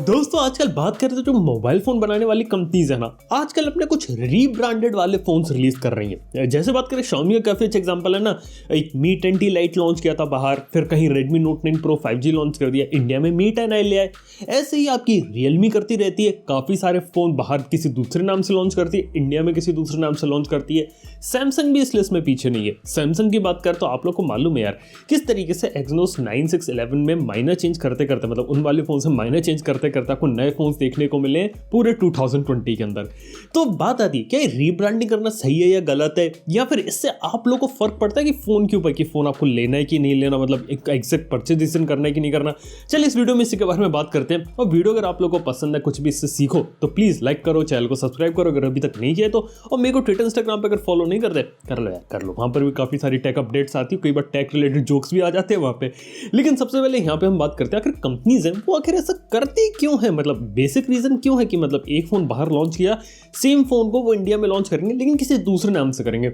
दोस्तों आजकल बात करें तो जो मोबाइल फोन बनाने वाली कंपनीज है ना, आजकल अपने कुछ रीब्रांडेड वाले फोन्स रिलीज कर रही हैं। जैसे बात करें Xiaomi का काफी अच्छा एग्जांपल है ना, एक Mi 10T Lite लॉन्च किया था बाहर, फिर कहीं Redmi Note 9 Pro 5G launch कर दिया, इंडिया में Mi 10i ले आए। ऐसे ही आपकी Realme करती रहती है, काफी सारे फोन बाहर किसी दूसरे नाम से लॉन्च करती है, इंडिया में किसी दूसरे नाम से लॉन्च करती है। सैमसंग भी इस लिस्ट में पीछे नहीं है। सैमसंग की बात कर तो आप लोग को मालूम है यार किस तरीके से Exynos 9611 में माइनर चेंज करते करते, मतलब उन वाले फोन से माइनर चेंज करते करते आपको नए फोन देखने को मिले पूरे 2020 के अंदर। तो बात आती है क्या रीब्रांडिंग करना सही है या गलत है, या फिर इससे आप लोगों को फर्क पड़ता है कि फोन के ऊपर, कि फोन आपको लेना है कि नहीं लेना, मतलब एक एग्जैक्ट परचेज डिसीजन करना है कि नहीं करना। चलिए इस वीडियो में इसी के बारे में बात करते हैं। और वीडियो अगर आप लोगों को पसंद है, कुछ भी इससे सीखो, तो प्लीज लाइक करो, चैनल को सब्सक्राइब करो अगर अभी तक नहीं किया तो। और मेरे को ट्विटर इंस्टाग्राम पर अगर फॉलो नहीं करते, कर लो यार, कर लो। वहां पर भी काफी सारी टेक अपडेट्स आती है, कई बार टेक रिलेटेड जोक्स भी आ जाते हैं वहां पे। लेकिन सबसे पहले यहाँ पे हम बात करते हैं आखिर कंपनीज हैं वो आखिर ऐसा करती क्यों है, मतलब बेसिक रीजन क्यों है कि मतलब एक फोन बाहर लॉन्च किया, सेम फोन को वो इंडिया में लॉन्च करेंगे लेकिन किसी दूसरे नाम से करेंगे।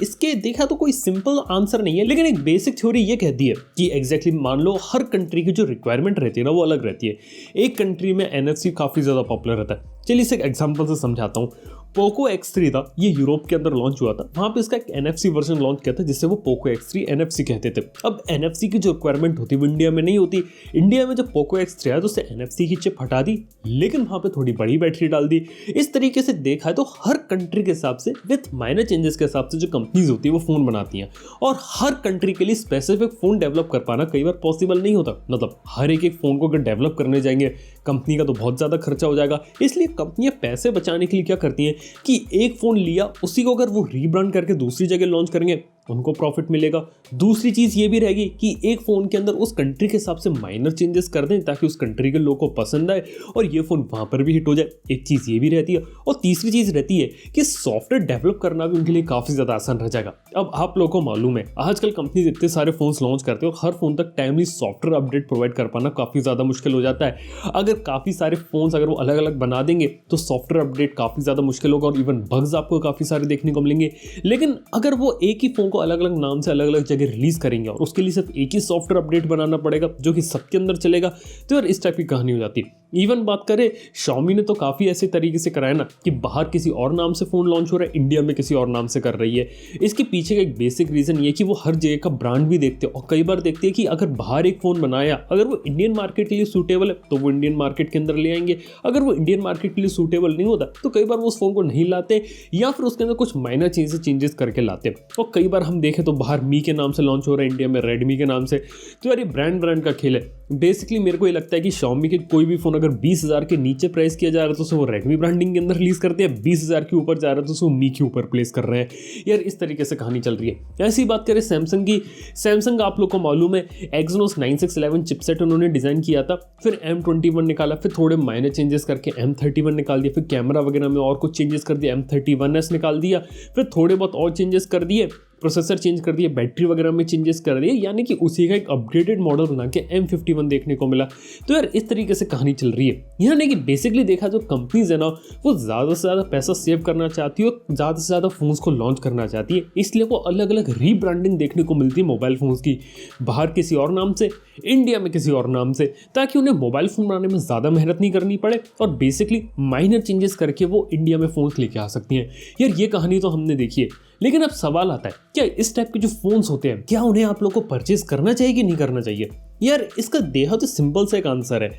इसके देखा तो कोई सिंपल आंसर नहीं है, लेकिन एक बेसिक थ्योरी ये कहती है कि एग्जैक्टली मान लो हर कंट्री की जो रिक्वायरमेंट रहती है ना वो अलग रहती है। एक कंट्री में NFC काफी ज्यादा पॉपुलर रहता है। चलिए इसे एक एग्जांपल से समझाता हूँ। पोको X3 था, ये यूरोप के अंदर लॉन्च हुआ था, वहां पे इसका एक NFC वर्जन लॉन्च किया था जिससे वो पोको X3 NFC कहते थे। अब NFC की जो रिक्वायरमेंट होती वो इंडिया में नहीं होती। इंडिया में जब पोको X3 आया तो उससे NFC की चिप हटा दी, लेकिन वहां पे थोड़ी बड़ी बैटरी डाल दी। इस तरीके से देखा है तो हर कंट्री के हिसाब से विथ माइनर चेंजेस के हिसाब से जो कंपनीज होती है वो फोन बनाती हैं। और हर कंट्री के लिए स्पेसिफिक फोन डेवलप कर पाना कई बार पॉसिबल नहीं होता। मतलब हर एक फोन को अगर डेवलप करने जाएंगे कंपनी का तो बहुत ज्यादा खर्चा हो जाएगा। इसलिए कंपनियां पैसे बचाने के लिए क्या करती हैं कि एक फोन लिया, उसी को अगर वो रीब्रांड करके दूसरी जगह लॉन्च करेंगे उनको प्रॉफिट मिलेगा। दूसरी चीज ये भी रहेगी कि एक फोन के अंदर उस कंट्री के हिसाब से माइनर चेंजेस कर दें ताकि उस कंट्री के लोगों को पसंद आए और ये फोन वहां पर भी हिट हो जाए। एक चीज ये भी रहती है। और तीसरी चीज रहती है कि सॉफ्टवेयर डेवलप करना भी उनके लिए काफी ज्यादा आसान रह जाएगा। अब आप लोगों को मालूम है आजकल कंपनीज इतने सारे फोन्स लॉन्च करते हैं और हर फोन तक टाइमली सॉफ्टवेयर अपडेट प्रोवाइड कर पाना काफी ज्यादा मुश्किल हो जाता है। अगर काफी सारे फोन्स अगर वो अलग अलग बना देंगे तो सॉफ्टवेयर अपडेट काफी ज्यादा मुश्किल होगा और इवन बग्स आपको काफी सारे देखने को मिलेंगे। लेकिन अगर वो एक ही फोन को अलग अलग नाम से अलग अलग जगह रिलीज करेंगे और उसके लिए सिर्फ एक ही सॉफ्टवेयर अपडेट बनाना पड़ेगा जो कि सबके अंदर चलेगा, तो यार इस टाइप की कहानी हो जाती है। इवन बात करें Xiaomi ने तो काफी ऐसे तरीके से कराया ना कि बाहर किसी और नाम से फोन लॉन्च हो रहा है, इंडिया में किसी और नाम से कर रही है। इसके पीछे का एक बेसिक रीजन ये कि वो हर जगह का ब्रांड भी देखते हैं और कई बार देखते हैं कि अगर बाहर एक फोन बनाया, अगर वो इंडियन मार्केट के लिए सूटेबल है तो वो इंडियन मार्केट के अंदर ले आएंगे। अगर वो इंडियन मार्केट के लिए सूटेबल नहीं होता तो कई बार वो उस फोन को नहीं लाते या फिर उसके अंदर कुछ माइनर चेंजेस करके लाते। और कई बार हम देखें तो बाहर मी के नाम से लॉन्च हो रहा है, इंडिया में रेडमी के नाम से। तो यार ये ब्रांड का खेल है। बेसिकली मेरे को ये लगता है कि Xiaomi के कोई भी फोन अगर 20,000 के नीचे प्राइस किया जा रहा है तो उसे वो रेडमी ब्रांडिंग के अंदर रिलीज करते हैं, 20,000 के ऊपर जा रहा है तो उसे मी के ऊपर प्लेस कर रहे हैं। यार इस तरीके से कहानी चल रही है। ऐसी बात करें सैमसंग की, सैमसंग आप लोग को मालूम है Exynos 9611 चिपसेट उन्होंने डिजाइन किया था, फिर M21 निकाला, फिर थोड़े माइनर चेंजेस करके M31 निकाल दिया, फिर कैमरा वगैरह में और कुछ चेंजेस कर दिया, M31s निकाल दिया, फिर थोड़े बहुत और चेंजेस कर दिए, प्रोसेसर चेंज कर दिए, बैटरी वगैरह में चेंजेस कर दिए, यानी कि उसी का एक अपग्रेडेड मॉडल बना के M51 देखने को मिला। तो यार इस तरीके से कहानी चल रही है। यानी कि बेसिकली देखा जो कंपनीज है ना वो ज़्यादा से ज़्यादा पैसा सेव करना चाहती है और ज़्यादा से ज़्यादा फोन्स को लॉन्च करना चाहती है, इसलिए वो अलग अलग रीब्रांडिंग देखने को मिलती है मोबाइल फोन्स की, बाहर किसी और नाम से, इंडिया में किसी और नाम से, ताकि उन्हें मोबाइल फोन बनाने में ज़्यादा मेहनत नहीं करनी पड़े और बेसिकली माइनर चेंजेस करके वो इंडिया में फोन्स लेके आ सकती हैं। यार ये कहानी तो हमने देखी है, लेकिन अब सवाल आता है क्या इस टाइप के जो फोन्स होते हैं क्या उन्हें आप लोग को परचेज करना चाहिए कि नहीं करना चाहिए। यार इसका देखा तो सिंपल सा एक आंसर है।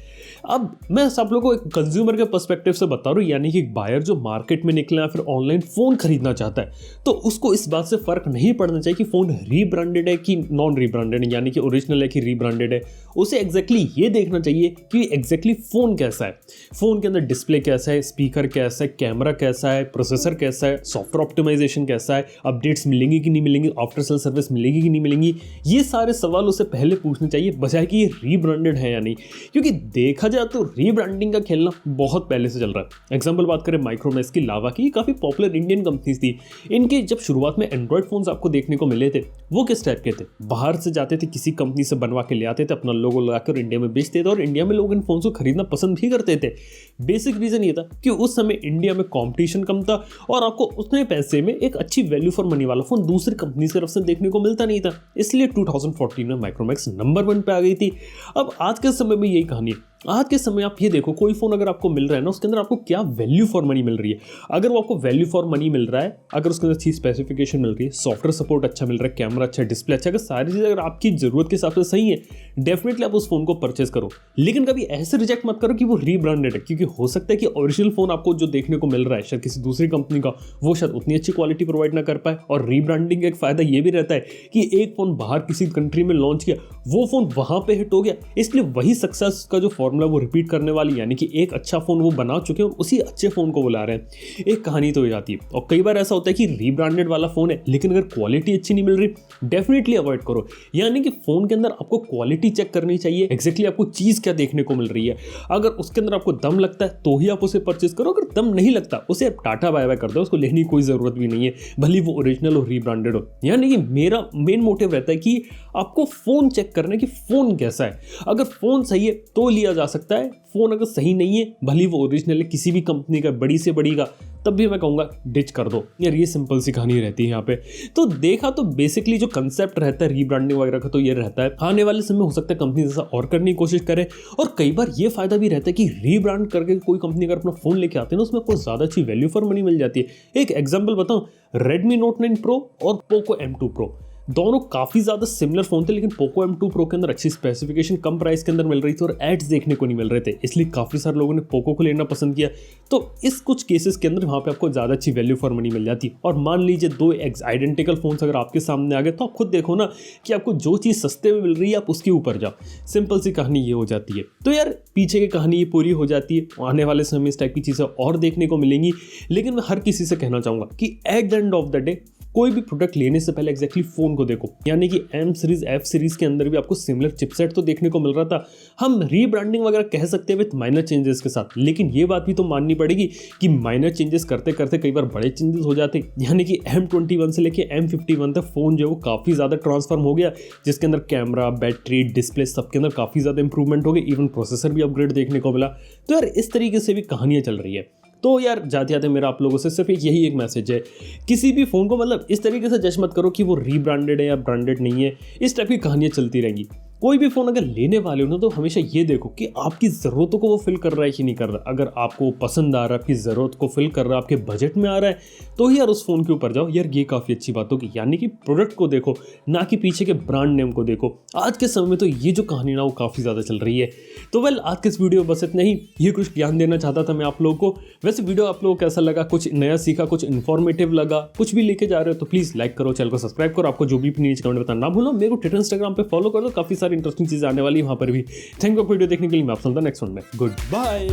अब मैं सब लोगों को एक कंज्यूमर के पर्सपेक्टिव से बता रहा हूँ, यानी कि एक बायर जो मार्केट में निकला या फिर ऑनलाइन फोन खरीदना चाहता है तो उसको इस बात से फर्क नहीं पड़ना चाहिए कि फोन रीब्रांडेड है कि नॉन रीब्रांडेड है, यानी कि ओरिजिनल है कि रीब्रांडेड है। उसे एग्जैक्टली ये देखना चाहिए कि एग्जैक्टली फोन कैसा है, फोन के अंदर डिस्प्ले कैसा है, स्पीकर कैसा है, कैमरा कैसा है, प्रोसेसर कैसा है, सॉफ्टवेयर ऑप्टिमाइजेशन कैसा है, अपडेट्स मिलेंगी कि नहीं मिलेंगी, आफ्टर सेल सर्विस मिलेगी कि नहीं मिलेंगी। ये सारे सवाल उसे पहले पूछने चाहिए, बजाय कि ये रीब्रांडेड है या नहीं, क्योंकि देखा जाए तो रीब्रांडिंग का खेलना बहुत पहले से चल रहा है। एग्जांपल बात करें माइक्रोमैक्स की, लावा की, काफ़ी पॉपुलर इंडियन कंपनीज थी। इनके जब शुरुआत में एंड्रॉयड फोन्स आपको देखने को मिले थे, वो किस टाइप के थे? बाहर से जाते थे, किसी कंपनी से बनवा के ले आते थे, अपना लोगो लगाकर इंडिया में बेचते थे और इंडिया में लोग इन फोन्स को खरीदना पसंद भी करते थे। बेसिक रीजन ये था कि उस समय इंडिया में कॉम्पिटिशन कम था और आपको उतने पैसे में एक अच्छी वैल्यू फॉर मनी वाला फोन दूसरी कंपनी की तरफ से देखने को मिलता नहीं था। इसलिए 2014 में माइक्रोमैक्स नंबर 1 पे आ गई थी। अब आज के समय में यही कहानी है। आज के समय आप ये देखो, कोई फोन अगर आपको मिल रहा है ना, उसके अंदर आपको क्या वैल्यू फॉर मनी मिल रही है। अगर वो आपको वैल्यू फॉर मनी मिल रहा है, अगर उसके अंदर अच्छी स्पेसिफिकेशन मिल रही है, सॉफ्टवेयर सपोर्ट अच्छा मिल रहा है, कैमरा अच्छा, डिस्प्ले अच्छा, अगर सारी चीज़ अगर आपकी जरूरत के हिसाब से सही है, डेफिनेटली आप उस फोन को परचेज करो। लेकिन कभी ऐसे रिजेक्ट मत करो कि वो रीब्रांडेड है, क्योंकि हो सकता है कि ओरिजिनल फोन आपको जो देखने को मिल रहा है शायद किसी दूसरी कंपनी का, वो शायद उतनी अच्छी क्वालिटी प्रोवाइड ना कर पाए। और रीब्रांडिंग का एक फायदा ये भी रहता है कि एक फोन बाहर किसी कंट्री में लॉन्च किया, वो फोन वहां पे हिट हो गया, इसलिए वही सक्सेस का जो फॉर्मूला वो रिपीट करने वाली, यानी कि एक अच्छा फोन वो बना चुके हैं और उसी अच्छे फोन को वो ला रहे हैं। एक कहानी तो हो जाती है। और कई बार ऐसा होता है कि रीब्रांडेड वाला फोन है, लेकिन अगर क्वालिटी अच्छी नहीं मिल रही, डेफिनेटली अवॉइड करो। यानी कि फोन के अंदर आपको क्वालिटी चेक करनी चाहिए, एग्जैक्टली आपको चीज क्या देखने को मिल रही है। अगर उसके अंदर आपको दम लगता है तो ही आप उसे परचेज करो, अगर दम नहीं लगता उसे आप टाटा बाय बाय कर दो, उसको लेने की कोई जरूरत भी नहीं है, भले वो ओरिजिनल और रीब्रांडेड हो। यानी कि मेरा मेन मोटिव रहता है कि आपको फोन चेक करना कि फोन कैसा है। अगर फोन सही है तो लिया जा सकता है, फोन अगर सही नहीं है, भले वो ओरिजिनल है किसी भी कंपनी का, बड़ी से बड़ी का, तब भी मैं कहूँगा डिच कर दो यार। ये सिंपल सी कहानी रहती है यहाँ पे। तो देखा तो बेसिकली जो कंसेप्ट रहता है रीब्रांडिंग वगैरह का, तो ये रहता है आने वाले समय हो सकता है कंपनी जैसा और करने की कोशिश करे। और कई बार ये फायदा भी रहता है कि रीब्रांड करके कोई कंपनी अगर अपना फोन लेके आते हैं ना, उसमें आपको ज्यादा अच्छी वैल्यू फॉर मनी मिल जाती है। एक एग्जाम्पल बताऊं, Redmi Note 9 Pro और Poco M2 Pro दोनों काफ़ी ज़्यादा सिमिलर फ़ोन थे, लेकिन पोको M2 Pro के अंदर अच्छी स्पेसिफिकेशन कम प्राइस के अंदर मिल रही थी और एड्स देखने को नहीं मिल रहे थे, इसलिए काफ़ी सारे लोगों ने पोको को लेना पसंद किया। तो इस कुछ केसेस के अंदर वहाँ पे आपको ज़्यादा अच्छी वैल्यू फॉर मनी मिल जाती। और मान लीजिए 2 आइडेंटिकल फ़ोन्स अगर आपके सामने आ गए, तो आप खुद देखो ना कि आपको जो चीज़ सस्ते में मिल रही है आप उसके ऊपर जाओ। सिंपल सी कहानी ये हो जाती है। तो यार पीछे की कहानी ये पूरी हो जाती है। आने वाले समय में इस टाइप की चीज़ें और देखने को मिलेंगी, लेकिन मैं हर किसी से कहना चाहूँगा कि at the end of the day कोई भी प्रोडक्ट लेने से पहले एग्जैक्टली फोन को देखो। यानी कि M सीरीज F सीरीज के अंदर भी आपको सिमिलर चिपसेट तो देखने को मिल रहा था। हम रीब्रांडिंग वगैरह कह सकते हैं विद माइनर चेंजेस के साथ, लेकिन ये बात भी तो माननी पड़ेगी कि माइनर चेंजेस करते करते कई बार बड़े चेंजेस हो जाते हैं। यानी कि M21 से लेके M51 तक फोन जो है वो काफ़ी ज़्यादा ट्रांसफॉर्म हो गया, जिसके अंदर कैमरा, बैटरी, डिस्प्ले सबके अंदर काफ़ी ज़्यादा इंप्रूवमेंट हो गए, इवन प्रोसेसर भी अपग्रेड देखने को मिला। तो यार इस तरीके से भी कहानियाँ चल रही है। तो यार जाते जाते मेरा आप लोगों से सिर्फ यही एक मैसेज है, किसी भी फ़ोन को मतलब इस तरीके से जज मत करो कि वो रीब्रांडेड है या ब्रांडेड नहीं है। इस टाइप की कहानियाँ चलती रहेंगी। कोई भी फ़ोन अगर लेने वाले हो ना, तो हमेशा ये देखो कि आपकी ज़रूरतों को वो फिल कर रहा है कि नहीं कर रहा। अगर आपको पसंद आ रहा है, आपकी ज़रूरत को फिल कर रहा है, आपके बजट में आ रहा है, तो ही यार उस फ़ोन के ऊपर जाओ। यार ये काफ़ी अच्छी बात होगी। यानी कि प्रोडक्ट को देखो, ना कि पीछे के ब्रांड नेम को देखो। आज के समय में तो ये जो कहानी ना वो काफ़ी ज़्यादा चल रही है। तो वेल आज के इस वीडियो में बस इतना ही। ये कुछ ज्ञान देना चाहता था मैं आप लोगों को। वैसे वीडियो आप लोगों को कैसा लगा, कुछ नया सीखा, कुछ इन्फॉर्मेटिव लगा, कुछ भी लेके जा रहे हो तो प्लीज़ लाइक करो, चैनल को सब्सक्राइब करो। आपको जो भी नीचे कमेंट बताना ना भूलो। मेरे को ट्विटर इंस्टाग्राम पे फॉलो कर दो, काफ़ी सारी इंटरेस्टिंग चीज़ें आने वाली वहाँ पर भी। थैंक यू वीडियो देखने के लिए। मैं आप सुनता नेक्स्ट वन में। Good bye.